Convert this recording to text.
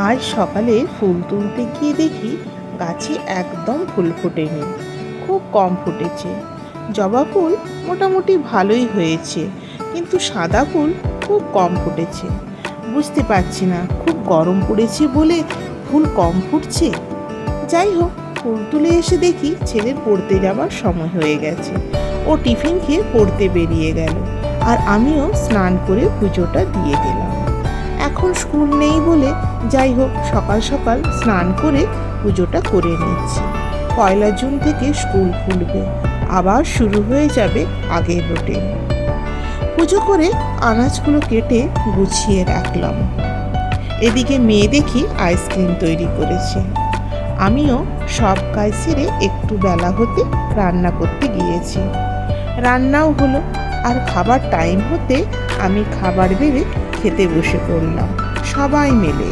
আজ সকালে ফুল তুলতে গিয়ে দেখি গাছে একদম ফুল ফোটেনি, খুব কম ফুটেছে। জবা ফুল মোটামুটি ভালোই হয়েছে, কিন্তু সাদা ফুল খুব কম ফুটেছে। বুঝতে পারছি না খুব গরম পড়েছে বলে ফুল কম ফুটছে। যাই হোক, ফুল তুলে এসে দেখি ছেলের পড়তে যাবার সময় হয়ে গেছে। ও টিফিন খেয়ে পড়তে বেরিয়ে গেল, আর আমিও স্নান করে পুজোটা দিয়ে দিলাম। এখন স্কুল নেই বলে যাই হোক সকাল সকাল স্নান করে পুজোটা করে নিচ্ছি। 1 জুন থেকে স্কুল খুলবে, আবার শুরু হয়ে যাবে আগের রুটিন। পুজো করে আনাজগুলো কেটে গুছিয়ে রাখলাম। এদিকে মেয়ে দেখি আইসক্রিম তৈরি করেছে। আমিও সব কাজ সেরে একটু বেলা হতে রান্না করতে গিয়েছি। রান্নাও হলো, আর খাবার টাইম হতে আমি খাবার বেড়ে খেতে বসে পড়লাম সবাই মিলে।